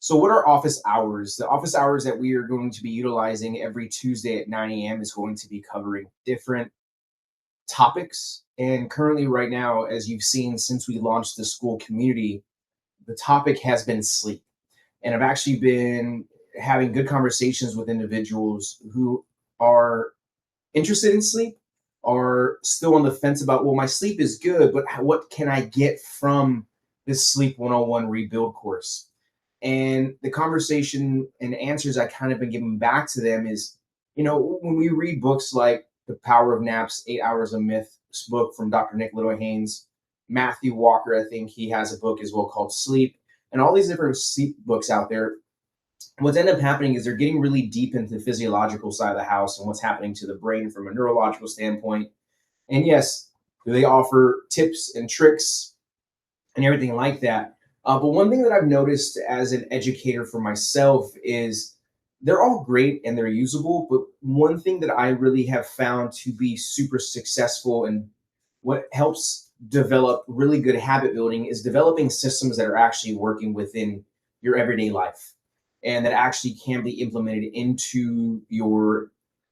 So, what are office hours? The office hours that we are going to be utilizing every Tuesday at 9 a.m. is going to be covering different topics. And currently, right now, as you've seen since we launched the school community, the topic has been sleep. And I've actually been having good conversations with individuals who are interested in sleep, are still on the fence about, well, my sleep is good, but what can I get from this Sleep 101 rebuild course? And the conversation and answers I kind of been giving back to them is, when we read books like The Power of Naps, 8 Hours of Myth book from Dr. Nick Little Haynes, Matthew Walker, I think he has a book as well called Sleep, and all these different sleep books out there. What's ended up happening is they're getting really deep into the physiological side of the house and what's happening to the brain from a neurological standpoint. And yes, they offer tips and tricks and everything like that. But one thing that I've noticed as an educator for myself is they're all great and they're usable. But one thing that I really have found to be super successful and what helps develop really good habit building is developing systems that are actually working within your everyday life and that actually can be implemented into your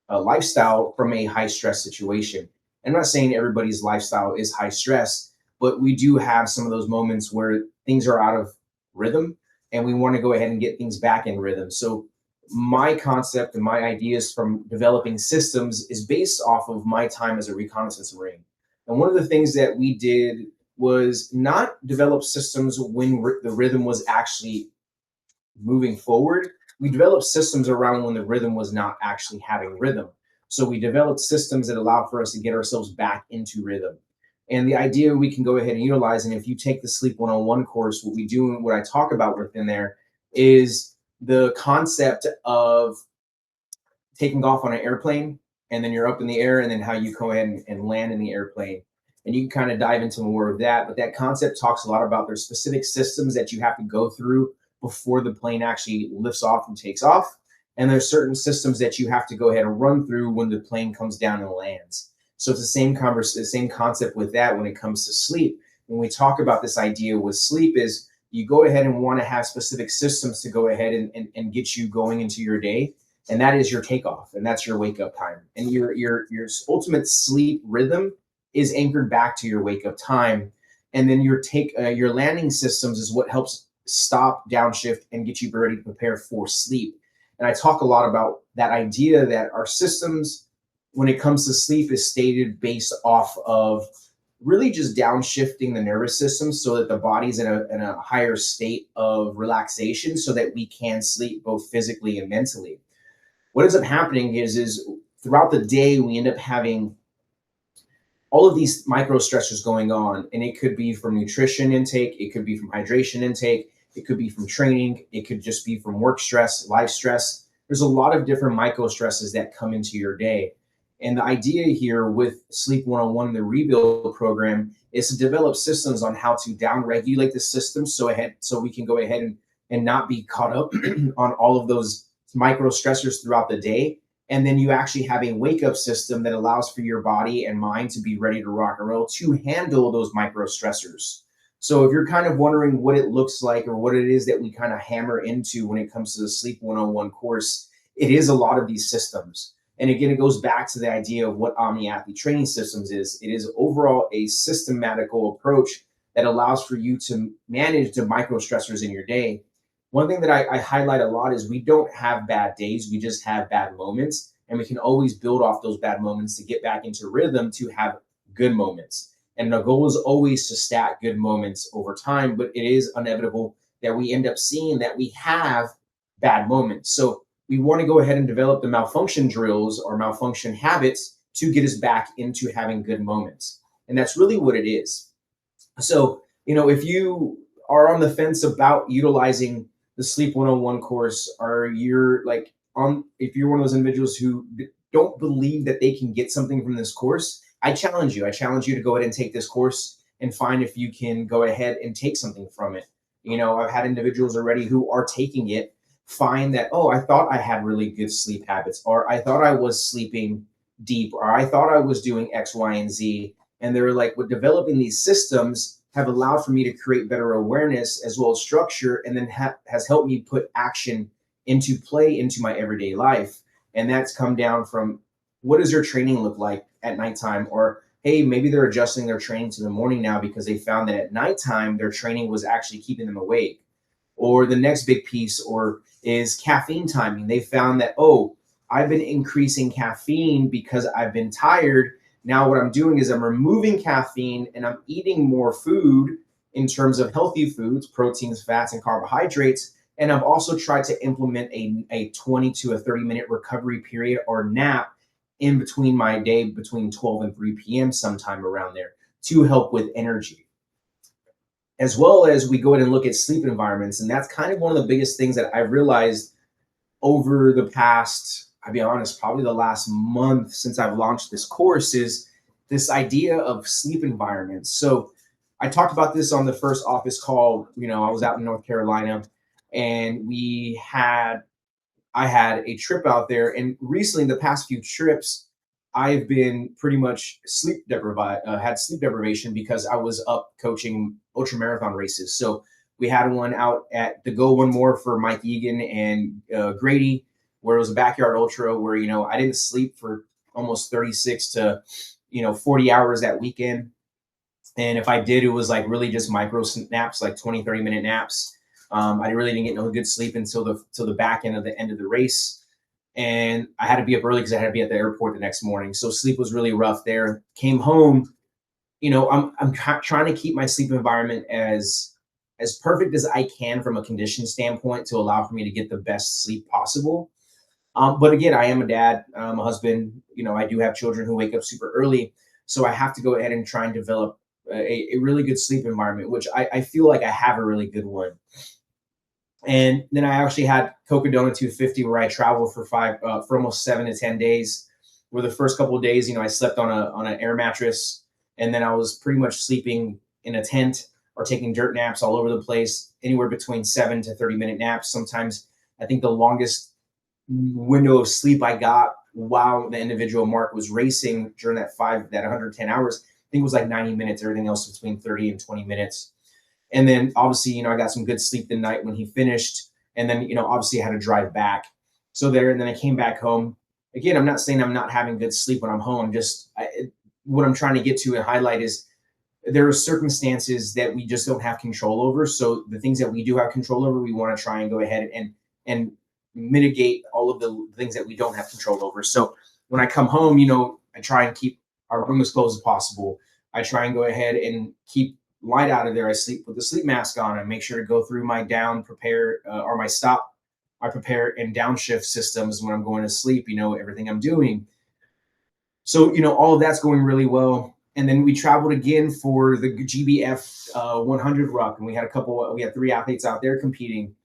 lifestyle from a high stress situation. I'm not saying everybody's lifestyle is high stress, but we do have some of those moments where things are out of rhythm and we want to go ahead and get things back in rhythm. So my concept and my ideas from developing systems is based off of my time as a reconnaissance marine. And one of the things that we did was not develop systems when the rhythm was actually moving forward. We developed systems around when the rhythm was not actually having rhythm. So we developed systems that allow for us to get ourselves back into rhythm. And the idea we can go ahead and utilize, and if you take the Sleep 101 course, what we do and what I talk about within there is the concept of taking off on an airplane and then you're up in the air and then how you go ahead and land in the airplane. And you can kind of dive into more of that. But that concept talks a lot about there's specific systems that you have to go through before the plane actually lifts off and takes off. And there's certain systems that you have to go ahead and run through when the plane comes down and lands. So it's the same concept with that when it comes to sleep. When we talk about this idea with sleep is you go ahead and want to have specific systems to go ahead and get you going into your day. And that is your takeoff and that's your wake up time. And your ultimate sleep rhythm is anchored back to your wake up time. And then your landing systems is what helps stop, downshift, and get you ready to prepare for sleep. And I talk a lot about that idea that our systems, when it comes to sleep, is stated based off of really just downshifting the nervous system so that the body's in a higher state of relaxation so that we can sleep both physically and mentally. What ends up happening is throughout the day, we end up having all of these micro stressors going on, and it could be from nutrition intake, it could be from hydration intake, it could be from training, it could just be from work stress, life stress. There's a lot of different micro stresses that come into your day. And the idea here with Sleep 101, the rebuild program, is to develop systems on how to downregulate the system so we can go ahead and not be caught up on all of those micro stressors throughout the day. And then you actually have a wake up system that allows for your body and mind to be ready to rock and roll to handle those micro stressors. So if you're kind of wondering what it looks like or what it is that we kind of hammer into when it comes to the Sleep 101 course, it is a lot of these systems. And again, it goes back to the idea of what Omni Athlete Training Systems is. It is overall a systematical approach that allows for you to manage the micro stressors in your day. One thing that I highlight a lot is we don't have bad days, we just have bad moments. And we can always build off those bad moments to get back into rhythm to have good moments. And the goal is always to stack good moments over time, but it is inevitable that we end up seeing that we have bad moments. So we want to go ahead and develop the malfunction drills or malfunction habits to get us back into having good moments. And that's really what it is. So, if you are on the fence about utilizing the Sleep 101 course, or if you're one of those individuals who don't believe that they can get something from this course, I challenge you. I challenge you to go ahead and take this course and find if you can go ahead and take something from it. I've had individuals already who are taking it find that, oh, I thought I had really good sleep habits, or I thought I was sleeping deep, or I thought I was doing X, Y, and Z. And they're like, with developing these systems, have allowed for me to create better awareness as well as structure, and then has helped me put action into play into my everyday life. And that's come down from, what does their training look like at nighttime? Or hey, maybe they're adjusting their training to the morning now because they found that at nighttime their training was actually keeping them awake. Or the next big piece or is caffeine timing. They found that, oh, I've been increasing caffeine because I've been tired. Now what I'm doing is I'm removing caffeine and I'm eating more food in terms of healthy foods, proteins, fats, and carbohydrates. And I've also tried to implement a 20 to a 30-minute recovery period or nap in between my day, between 12 and 3 p.m. sometime around there, to help with energy. As well as we go ahead and look at sleep environments. And that's kind of one of the biggest things that I realized over the past, I'll be honest, probably the last month since I've launched this course, is this idea of sleep environments. So I talked about this on the first office call. I was out in North Carolina, and I had a trip out there. And recently, the past few trips, I've been pretty much had sleep deprivation because I was up coaching ultra marathon races. So we had one out at the Go One More for Mike Egan and Grady, where it was a backyard ultra where, I didn't sleep for almost 36 to, 40 hours that weekend. And if I did, it was like really just micro naps, like 20, 30-minute naps. I really didn't get no good sleep until the back end of the race. And I had to be up early because I had to be at the airport the next morning. So sleep was really rough there. Came home, I'm trying to keep my sleep environment as perfect as I can from a condition standpoint to allow for me to get the best sleep possible. But again, I am a dad, I'm a husband. I do have children who wake up super early. So I have to go ahead and try and develop a really good sleep environment, which I feel like I have a really good one. And then I actually had Cocodona 250, where I traveled for almost 7 to 10 days. Where the first couple of days, I slept on an air mattress, and then I was pretty much sleeping in a tent or taking dirt naps all over the place, anywhere between 7 to 30-minute naps. Sometimes I think the longest window of sleep I got while the individual mark was racing during that 110 hours, I think it was like 90 minutes. Everything else between 30 and 20 minutes. And then obviously, I got some good sleep the night when he finished. And then, obviously I had to drive back. So and then I came back home. Again, I'm not saying I'm not having good sleep when I'm home. What I'm trying to get to and highlight is there are circumstances that we just don't have control over. So the things that we do have control over, we want to try and go ahead and mitigate all of the things that we don't have control over. So when I come home, I try and keep our room as close as possible. I try and go ahead and keep light out of there. I sleep with the sleep mask on. I make sure to go through my or my stop, my prepare and downshift systems when I'm going to sleep, everything I'm doing. So, all of that's going really well. And then we traveled again for the GBF 100 ruck. And we had 3 athletes out there competing.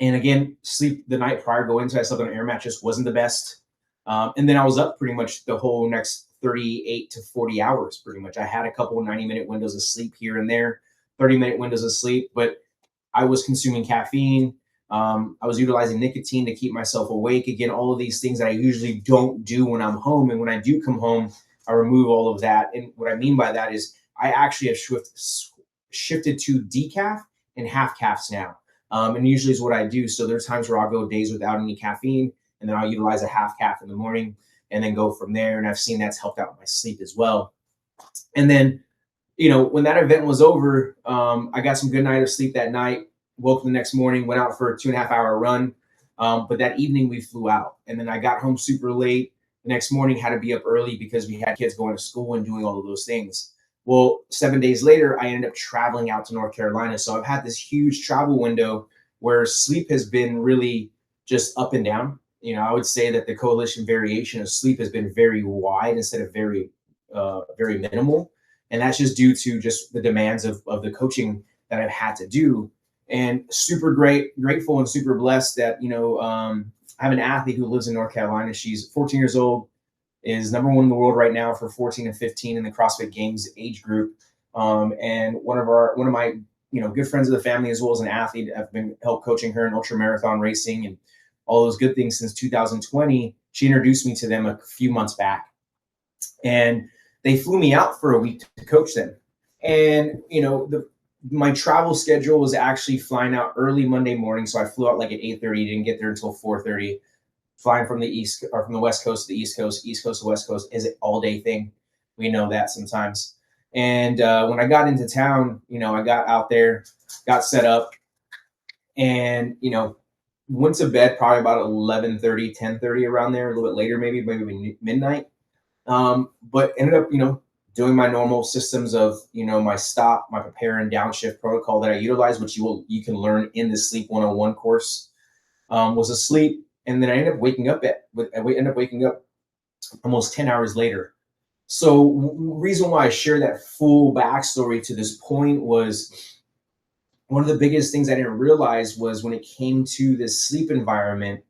And again, sleep the night prior going into, I slept on an air mattress, wasn't the best. And then I was up pretty much the whole next 38 to 40 hours, pretty much. I had a couple of 90-minute windows of sleep here and there, 30-minute windows of sleep, but I was consuming caffeine. I was utilizing nicotine to keep myself awake. Again, all of these things that I usually don't do when I'm home. And when I do come home, I remove all of that. And what I mean by that is I actually have shifted to decaf and half caffs now. And usually is what I do. So there's times where I'll go days without any caffeine, and then I'll utilize a half calf in the morning and then go from there. And I've seen that's helped out with my sleep as well. And then, when that event was over, I got some good night of sleep that night, woke up the next morning, went out for a 2.5-hour run. But that evening we flew out, and then I got home super late. The next morning had to be up early because we had kids going to school and doing all of those things. Well, 7 days later, I ended up traveling out to North Carolina. So I've had this huge travel window where sleep has been really just up and down. I would say that the coalition variation of sleep has been very wide instead of very minimal. And that's just due to just the demands of the coaching that I've had to do. And super grateful and super blessed that, I have an athlete who lives in North Carolina. She's 14 years old, is number 1 in the world right now for 14 and 15 in the CrossFit Games age group. And one of my good friends of the family, as well as an athlete, have been help coaching her in ultra marathon racing and all those good things since 2020. She introduced me to them a few months back, and they flew me out for a week to coach them. And the my travel schedule was actually flying out early Monday morning, so I flew out like at 8:30, didn't get there until 4:30. Flying from the east or from the west coast to the east coast to west coast is an all day thing. We know that sometimes. And when I got into town, I got out there, got set up, and went to bed probably about 11:30, 10:30 around there, a little bit later, maybe midnight. But ended up, doing my normal systems of, my stop, my prepare and downshift protocol that I utilize, which you can learn in the Sleep 101 course. Was asleep, and then I ended up waking up almost 10 hours later. So reason why I share that full backstory to this point was one of the biggest things I didn't realize was when it came to this sleep environment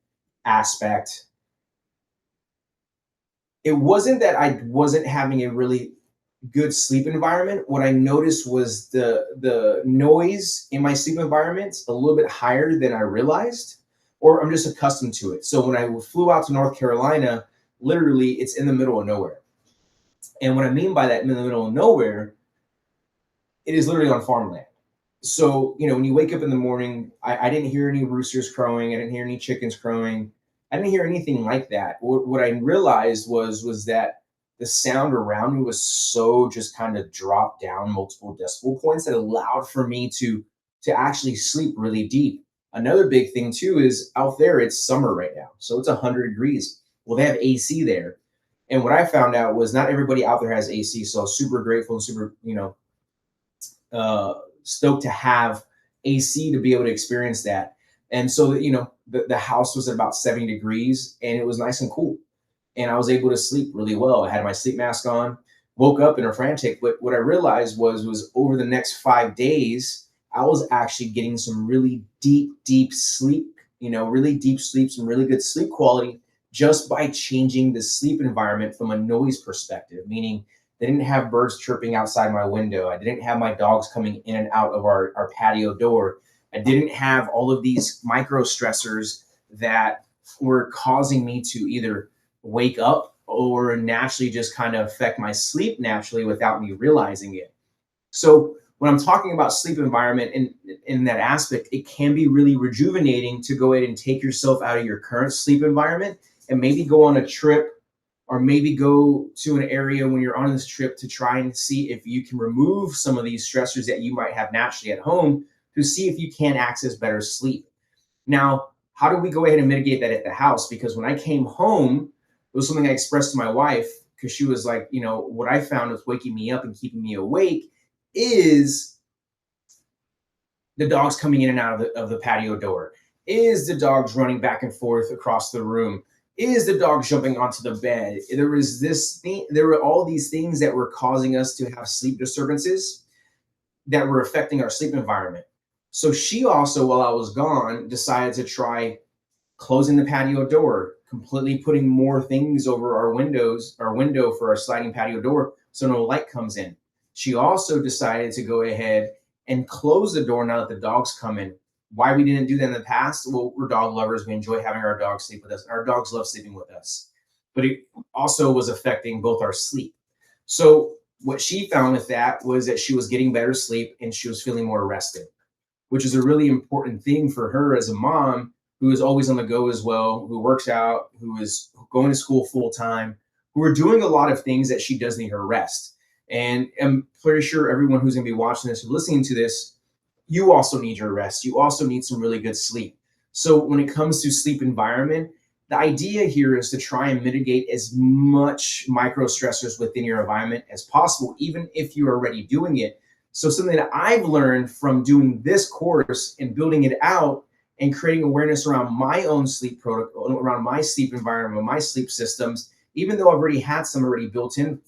aspect, it wasn't that I wasn't having a really good sleep environment. What I noticed was the noise in my sleep environment a little bit higher than I realized, or I'm just accustomed to it. So when I flew out to North Carolina, literally it's in the middle of nowhere. And what I mean by that, in the middle of nowhere, it is literally on farmland. So, when you wake up in the morning, I didn't hear any roosters crowing. I didn't hear any chickens crowing. I didn't hear anything like that. What I realized was that the sound around me was so just kind of dropped down multiple decibel points that allowed for me to actually sleep really deep. Another big thing too is out there it's summer right now, so it's 100 degrees. Well, they have AC there, and what I found out was not everybody out there has AC. So I was super grateful and super uh, stoked to have AC to be able to experience that. And so that the house was at about 70 degrees and it was nice and cool. And I was able to sleep really well. I had my sleep mask on, woke up in a frantic. But what I realized was over the next 5 days, I was actually getting some really deep sleep, really deep sleep, some really good sleep quality just by changing the sleep environment from a noise perspective, meaning they didn't have birds chirping outside my window. I didn't have my dogs coming in and out of our patio door. I didn't have all of these micro stressors that were causing me to either wake up or naturally just kind of affect my sleep naturally without me realizing it. So when I'm talking about sleep environment in that aspect, it can be really rejuvenating to go ahead and take yourself out of your current sleep environment and maybe go on a trip or maybe go to an area when you're on this trip to try and see if you can remove some of these stressors that you might have naturally at home to see if you can access better sleep. Now, how do we go ahead and mitigate that at the house? Because when I came home, it was something I expressed to my wife because she was like, what I found was waking me up and keeping me awake is the dogs coming in and out of the patio door, is the dogs running back and forth across the room, is the dog jumping onto the bed. There were all these things that were causing us to have sleep disturbances that were affecting our sleep environment. So she also, while I was gone, decided to try closing the patio door, completely putting more things over our window for our sliding patio door so no light comes in. She also decided to go ahead and close the door now that the dogs come in. Why we didn't do that in the past? Well, we're dog lovers. We enjoy having our dogs sleep with us. Our dogs love sleeping with us. But it also was affecting both our sleep. So what she found with that was that she was getting better sleep and she was feeling more rested, which is a really important thing for her as a mom who is always on the go as well, who works out, who is going to school full time, who are doing a lot of things that she does need her rest. And I'm pretty sure everyone who's going to be watching this or listening to this, you also need your rest. You also need some really good sleep. So when it comes to sleep environment, the idea here is to try and mitigate as much micro stressors within your environment as possible, even if you're already doing it. So something that I've learned from doing this course and building it out and creating awareness around my own sleep protocol, around my sleep environment, my sleep systems, even though I've already had some already built in,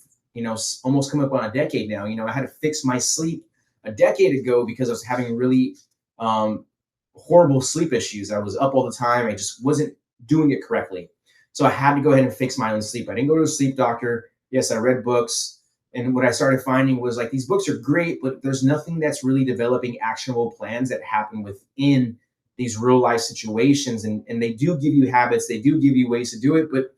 almost come up on a decade now. I had to fix my sleep a decade ago because I was having really horrible sleep issues. I was up all the time. I just wasn't doing it correctly. So I had to go ahead and fix my own sleep. I didn't go to a sleep doctor. Yes, I read books. And what I started finding was like these books are great, but there's nothing that's really developing actionable plans that happen within these real life situations. And they do give you habits, they do give you ways to do it, but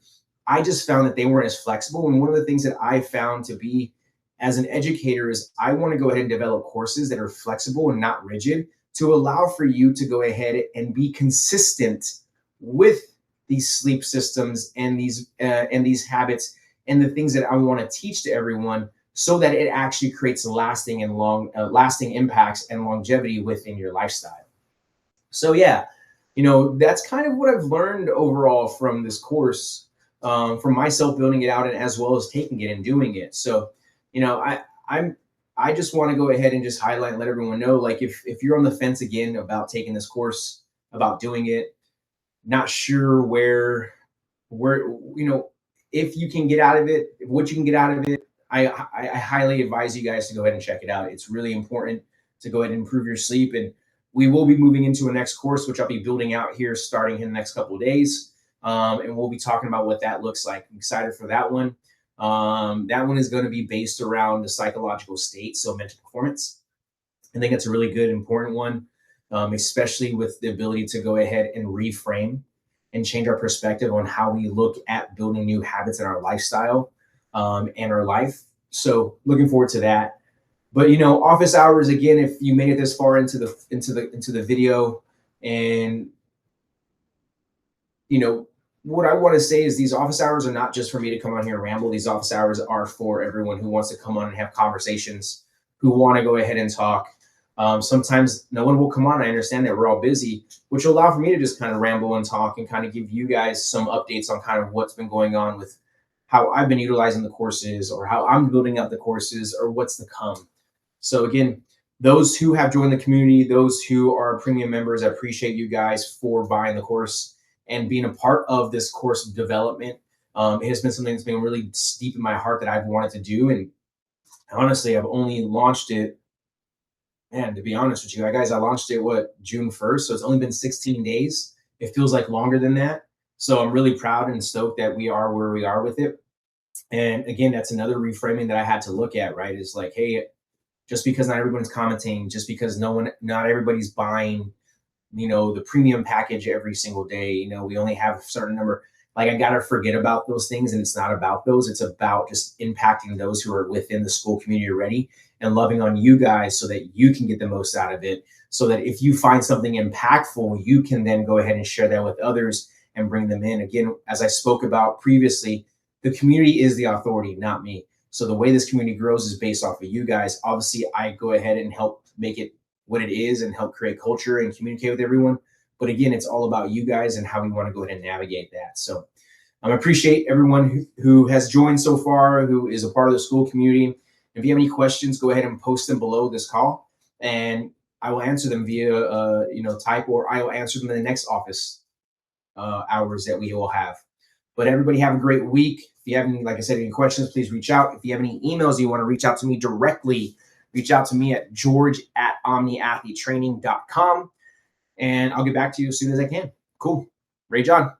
I just found that they weren't as flexible. And one of the things that I found to be as an educator is I want to go ahead and develop courses that are flexible and not rigid to allow for you to go ahead and be consistent with these sleep systems and these habits and the things that I want to teach to everyone so that it actually creates lasting and lasting impacts and longevity within your lifestyle. So yeah, that's kind of what I've learned overall from this course, from myself building it out and as well as taking it and doing it. So, I'm I just want to go ahead and just highlight and let everyone know, like if you're on the fence again about taking this course, about doing it, not sure where if you can get out of it, what you can get out of it, I highly advise you guys to go ahead and check it out. It's really important to go ahead and improve your sleep. And we will be moving into a next course, which I'll be building out here starting in the next couple of days. And we'll be talking about what that looks like. I'm excited for that one. That one is going to be based around the psychological state, so mental performance. I think it's a really good, important one, especially with the ability to go ahead and reframe and change our perspective on how we look at building new habits in our lifestyle, and our life. So looking forward to that. But office hours again. If you made it this far into the video, and what I want to say is these office hours are not just for me to come on here and ramble. These office hours are for everyone who wants to come on and have conversations, who want to go ahead and talk. Sometimes no one will come on. I understand that we're all busy, which will allow for me to just kind of ramble and talk and kind of give you guys some updates on kind of what's been going on with how I've been utilizing the courses or how I'm building out the courses or what's to come. So again, those who have joined the community, those who are premium members, I appreciate you guys for buying the course and being a part of this course development. It has been something that's been really deep in my heart that I've wanted to do. And honestly, I've only launched it, and to be honest with you guys, I launched it June 1st. So it's only been 16 days. It feels like longer than that. So I'm really proud and stoked that we are where we are with it. And again, that's another reframing that I had to look at, right? Is like, hey, just because not everyone's commenting, just because not everybody's buying, the premium package every single day, we only have a certain number. Like, I got to forget about those things. And it's not about those. It's about just impacting those who are within the school community already and loving on you guys so that you can get the most out of it. So that if you find something impactful, you can then go ahead and share that with others and bring them in. Again, as I spoke about previously, the community is the authority, not me. So the way this community grows is based off of you guys. Obviously, I go ahead and help make it what it is and help create culture and communicate with everyone. But again, it's all about you guys and how we want to go ahead and navigate that. So I appreciate everyone who has joined so far, who is a part of the school community. If you have any questions, go ahead and post them below this call, and I will answer them via type, or I will answer them in the next office hours that we will have. But everybody have a great week. If you have any, like I said, any questions, please reach out. If you have any emails you want to reach out to me directly, reach out to me at george@omniathletetraining.com, and I'll get back to you as soon as I can. Cool. Ray John.